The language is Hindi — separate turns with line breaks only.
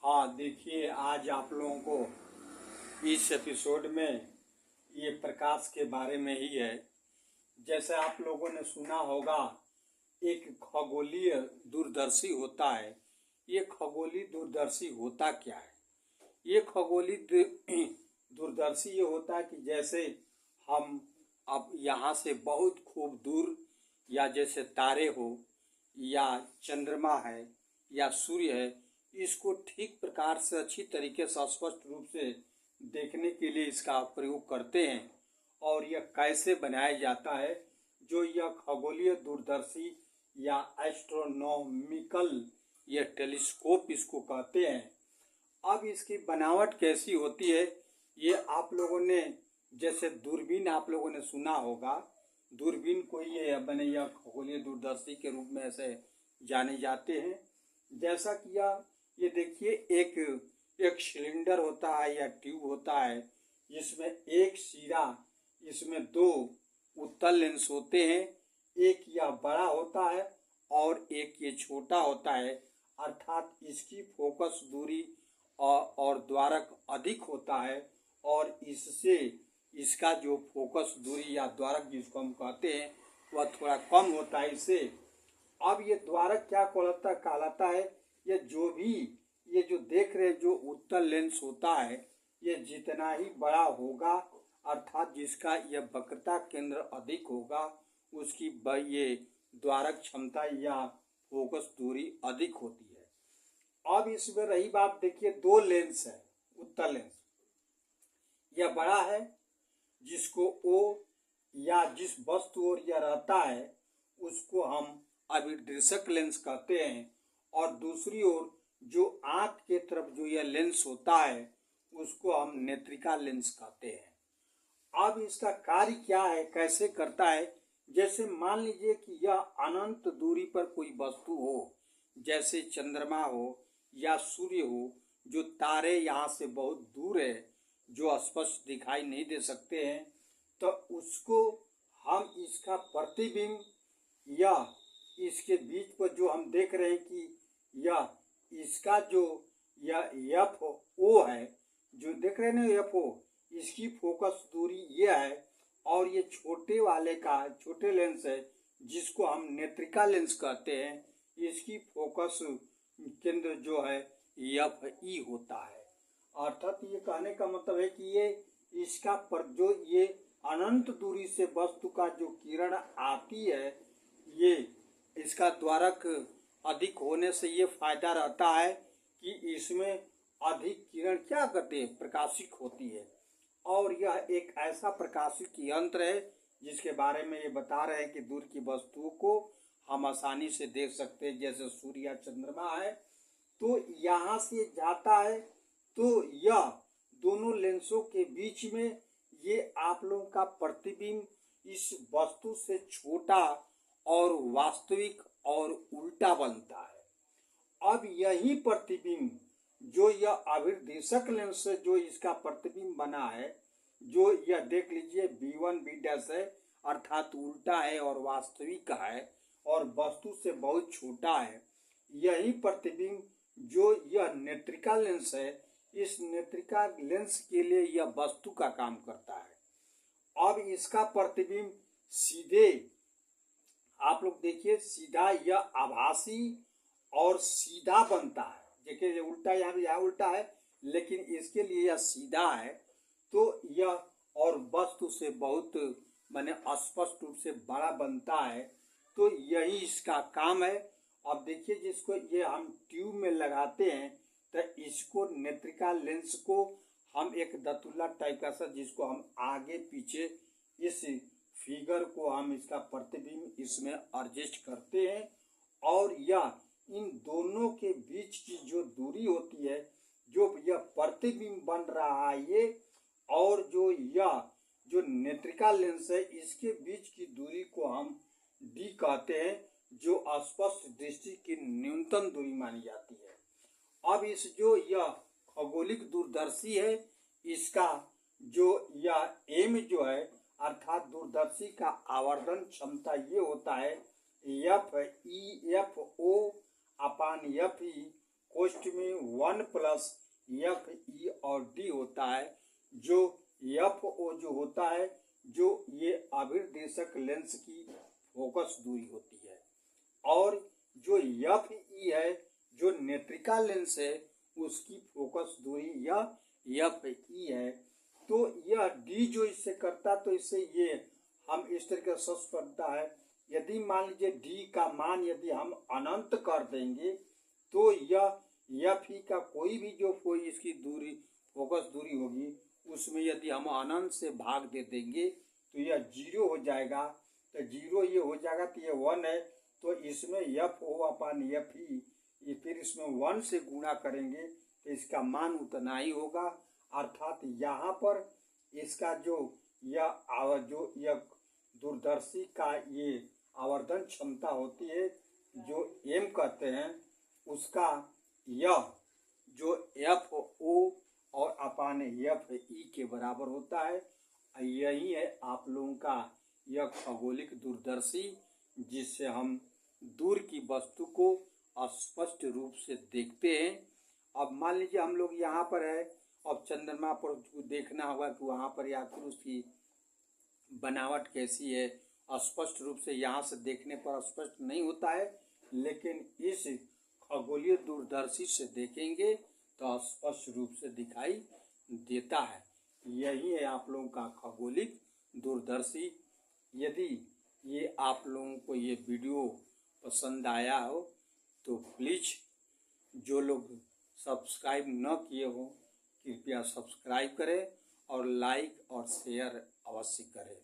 हाँ, देखिए आज आप लोगों को इस एपिसोड में ये प्रकाश के बारे में ही है। जैसे आप लोगों ने सुना होगा, एक खगोलीय दूरदर्शी होता है। ये खगोलीय दूरदर्शी होता क्या है? ये खगोलीय दूरदर्शी ये होता है कि जैसे हम अब यहाँ से बहुत खूब दूर, या जैसे तारे हो, या चंद्रमा है, या सूर्य है, इसको ठीक प्रकार से अच्छी तरीके से स्पष्ट रूप से देखने के लिए इसका प्रयोग करते हैं। और यह कैसे बनाया जाता है, जो यह खगोलीय दूरदर्शी या एस्ट्रोनॉमिकल यह टेलीस्कोप इसको कहते हैं। अब इसकी बनावट कैसी होती है, ये आप लोगों ने जैसे दूरबीन आप लोगों ने सुना होगा। दूरबीन को ये बने या खगोलीय दूरदर्शी के रूप में ऐसे जाने जाते हैं। जैसा कि ये देखिए, एक सिलेंडर होता है या ट्यूब होता है, जिसमें एक सिरा, इसमें दो उत्तल लेंस होते हैं। एक यह बड़ा होता है और एक ये छोटा होता है, अर्थात इसकी फोकस दूरी और द्वारक अधिक होता है, और इससे इसका जो फोकस दूरी या द्वारक जिसको हम कहते हैं वह थोड़ा कम होता है इससे। अब ये द्वारक क्या कहलाता है? ये जो देख रहे जो उत्तल लेंस होता है, ये जितना ही बड़ा होगा, अर्थात जिसका यह वक्रता केंद्र अधिक होगा, उसकी ये द्वारक क्षमता या फोकस दूरी अधिक होती है। अब इसमें रही बात, देखिए दो लेंस है, उत्तल लेंस। यह बड़ा है, जिसको ओ या जिस वस्तु ओर यह रहता है उसको हम अभिदृशक लेंस कहते हैं, और दूसरी ओर जो आंख के तरफ जो यह लेंस होता है उसको हम नेत्रिका लेंस कहते हैं। अब इसका कार्य क्या है, कैसे करता है? जैसे मान लीजिए कि यह अनंत दूरी पर कोई वस्तु हो, जैसे चंद्रमा हो या सूर्य हो, जो तारे यहाँ से बहुत दूर है, जो स्पष्ट दिखाई नहीं दे सकते हैं, तो उसको हम इसका प्रतिबिंब या इसके बीच पर जो हम देख रहे हैं कि यह इसका जो यह एफ ओ है, जो देख रहे हैं ना एफ ओ, इसकी फोकस दूरी यह है, और ये छोटे वाले का छोटे लेंस है जिसको हम नेत्रिका लेंस कहते हैं, इसकी फोकस केंद्र जो है एफ ई होता है। अर्थात ये कहने का मतलब है कि ये इसका पर जो ये अनंत दूरी से वस्तु का जो किरण आती है, ये इसका द्वारक अधिक होने से ये फायदा रहता है कि इसमें अधिक किरण क्या करते हैं, प्रकाशित होती है। और यह एक ऐसा प्रकाशित यंत्र है जिसके बारे में ये बता रहे हैं कि दूर की वस्तुओं को हम आसानी से देख सकते हैं। जैसे सूर्य या चंद्रमा है, तो यहाँ से जाता है, तो यह दोनों लेंसों के बीच में ये आप लोगों का प्रतिबिंब इस वस्तु से छोटा और वास्तविक और उल्टा बनता है। अब यही प्रतिबिंब जो यह अभिदृशक लेंस से जो इसका प्रतिबिंब बना है, जो यह देख लीजिए B1 B' है, अर्थात उल्टा है और वास्तविक है और वस्तु से बहुत छोटा है। यही प्रतिबिंब जो यह नेत्रिका लेंस है, इस नेत्रिका लेंस के लिए यह वस्तु का काम करता है। अब इसका प्रतिबिंब सीधे आप लोग देखिए, सीधा यह आभासी और सीधा बनता है। देखिए उल्टा, यहाँ उल्टा है, लेकिन इसके लिए यह सीधा है, तो यह और वस्तु से बहुत माने स्पष्ट रूप से बड़ा बनता है। तो यही इसका काम है। अब देखिए, जिसको ये हम ट्यूब में लगाते हैं, तो इसको नेत्रिका लेंस को हम एक दतुल्ला टाइप का सा, जिसको हम आगे पीछे इस फिगर को हम इसका प्रतिबिंब इसमें एडजस्ट करते हैं, और यह इन दोनों के बीच की जो दूरी होती है, जो यह प्रतिबिंब बन रहा है ये, और जो नेत्रिका लेंस है, इसके बीच की दूरी को हम डी कहते हैं, जो स्पष्ट दृष्टि की न्यूनतम दूरी मानी जाती है। अब इस जो यह खगोलिक दूरदर्शी है, इसका जो यह एम जो है, अर्थात दूरदर्शी का आवर्धन क्षमता ये होता है F E F O upon F E host में 1 प्लस एफ ई और डी होता है। जो एफ ओ जो होता है जो ये अभिर्देशक लेंस की फोकस दूरी होती है, और जो एफ ई है जो नेत्रिका लेंस है उसकी फोकस दूरी यह एफ ई है। तो यह डी जो इससे करता तो इससे ये हम इस तरीके से सोच पड़ता है। यदि मान लीजिए डी का मान यदि हम अनंत कर देंगे तो यह एफ ई का कोई भी जो कोई इसकी दूरी फोकस दूरी होगी उसमें यदि हम अनंत से भाग दे देंगे तो यह 0 हो जाएगा। तो 0 ये हो जाएगा तो ये 1 है, तो इसमें एफ ओ अपन एफ ई ये फिर इसमें 1 से गुणा करेंगे तो इसका मान उतना ही होगा। अर्थात यहाँ पर इसका जो यह दूरदर्शी का ये आवर्धन क्षमता होती है जो एम कहते हैं, उसका यह जो एफ ओ और अपान एफ ई के बराबर होता है। यही है आप लोगों का यह खगोलिक दूरदर्शी, जिससे हम दूर की वस्तु को स्पष्ट रूप से देखते हैं। अब मान लीजिए हम लोग यहाँ पर है, अब चंद्रमा पर देखना होगा कि वहाँ पर आखिर उसकी बनावट कैसी है। स्पष्ट रूप से यहाँ से देखने पर स्पष्ट नहीं होता है, लेकिन इस खगोलीय दूरदर्शी से देखेंगे तो स्पष्ट रूप से दिखाई देता है। यही है आप लोगों का खगोलिक दूरदर्शी। यदि ये आप लोगों को ये वीडियो पसंद आया हो तो प्लीज़ जो लोग सब्सक्राइब न किए हो कृपया सब्सक्राइब करें और लाइक और शेयर अवश्य करें।